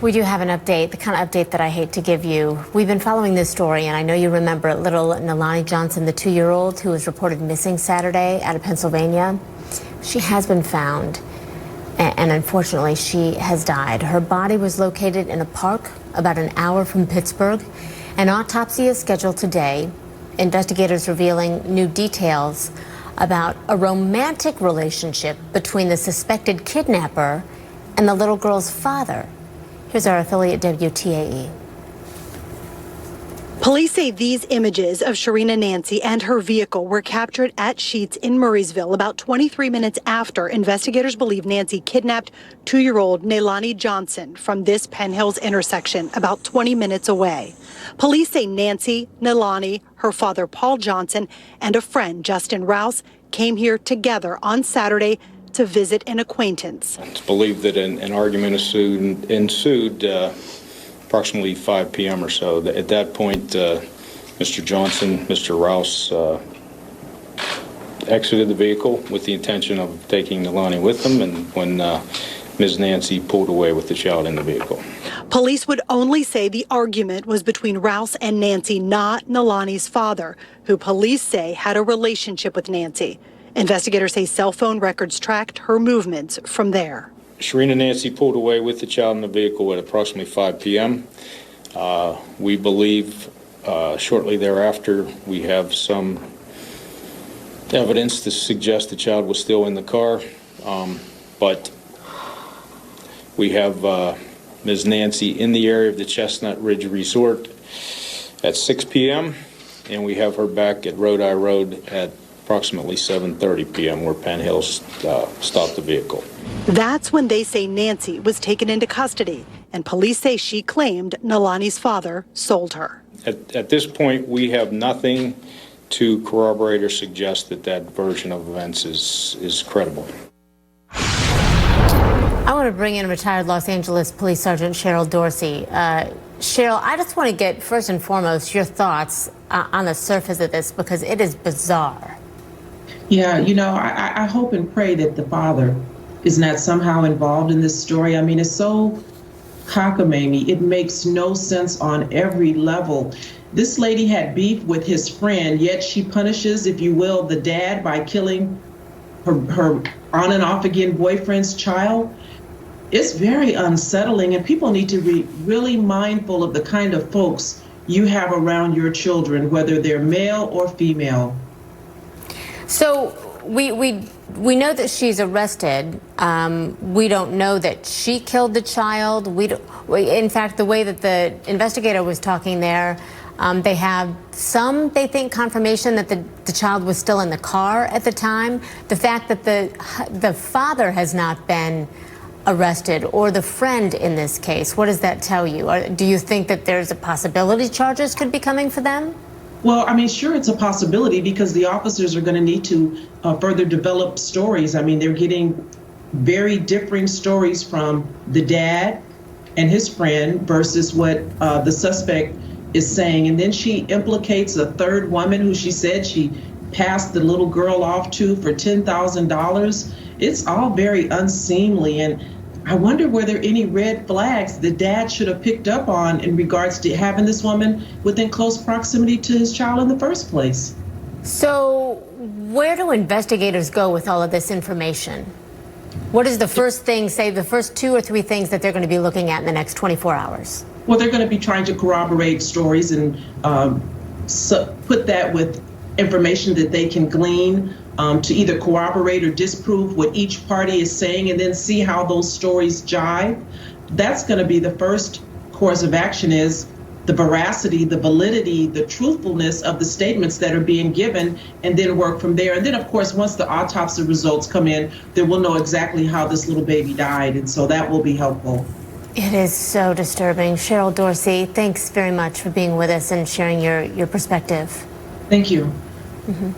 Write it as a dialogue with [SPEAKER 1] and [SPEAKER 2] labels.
[SPEAKER 1] We do have an update, the kind of update that I hate to give you. We've been following this story, and I know you remember little Nalani Johnson, the 2-year-old who was reported missing Saturday out of Pennsylvania. She has been found, and unfortunately, she has died. Her body was located in a park about an hour from Pittsburgh. An autopsy is scheduled today. Investigators revealing new details about a romantic relationship between the suspected kidnapper and the little girl's father. Here's our affiliate WTAE.
[SPEAKER 2] Police say these images of Sharina Nancy and her vehicle were captured at Sheetz in Murraysville about 23 minutes after investigators believe Nancy kidnapped 2-year-old Nalani Johnson from this Penn Hills intersection about 20 minutes away. Police say Nancy, Nalani, her father Paul Johnson, and a friend, Justin Rouse, came here together on Saturday to visit an acquaintance.
[SPEAKER 3] It's believed that an argument ensued approximately 5 p.m. or so. At that point, Mr. Johnson, Mr. Rouse exited the vehicle with the intention of taking Nalani with them, and when Ms. Nancy pulled away with the child in the vehicle.
[SPEAKER 2] Police would only say the argument was between Rouse and Nancy, not Nalani's father, who police say had a relationship with Nancy. Investigators say cell phone records tracked her movements from there.
[SPEAKER 3] Sharina Nancy pulled away with the child in the vehicle at approximately 5 p.m. We believe shortly thereafter we have some evidence to suggest the child was still in the car, but we have Ms. Nancy in the area of the Chestnut Ridge Resort at 6 p.m. and we have her back at Rhode Eye Road at approximately 7:30 p.m. where Penn Hills stopped the vehicle.
[SPEAKER 2] That's when they say Nancy was taken into custody, and police say she claimed Nalani's father sold her.
[SPEAKER 3] At this point, we have nothing to corroborate or suggest that that version of events is credible.
[SPEAKER 1] I want to bring in retired Los Angeles Police Sergeant Cheryl Dorsey. Cheryl, I just want to get first and foremost your thoughts on the surface of this, because it is bizarre.
[SPEAKER 4] Yeah, you know, I hope and pray that the father is not somehow involved in this story. I mean, it's so cockamamie. It makes no sense on every level. This lady had beef with his friend, yet she punishes, if you will, the dad by killing her on and off again boyfriend's child. It's very unsettling, and people need to be really mindful of the kind of folks you have around your children, whether they're male or female.
[SPEAKER 1] So we know that she's arrested. We don't know that she killed the child. In fact, the way that the investigator was talking there, they have they think, confirmation that the child was still in the car at the time. The fact that the father has not been arrested, or the friend in this case, what does that tell you? Do you think that there's a possibility charges could be coming for them?
[SPEAKER 4] Well, I mean, sure, it's a possibility, because the officers are going to need to further develop stories. I mean, they're getting very differing stories from the dad and his friend versus what the suspect is saying. And then she implicates a third woman who she said she passed the little girl off to for $10,000. It's all very unseemly, and I wonder were there any red flags the dad should have picked up on in regards to having this woman within close proximity to his child in the first place.
[SPEAKER 1] So where do investigators go with all of this information? What is the first thing, say the first 2 or 3 things that they're going to be looking at in the next 24 hours?
[SPEAKER 4] Well, they're going to be trying to corroborate stories and put that with information that they can glean to either corroborate or disprove what each party is saying, and then see how those stories jive. That's going to be the first course of action, is the veracity, the validity, the truthfulness of the statements that are being given, and then work from there. And then, of course, once the autopsy results come in, then we'll know exactly how this little baby died, and so that will be helpful.
[SPEAKER 1] It is so disturbing. Cheryl Dorsey, thanks very much for being with us and sharing your perspective.
[SPEAKER 4] Thank you.
[SPEAKER 1] Mm-hmm.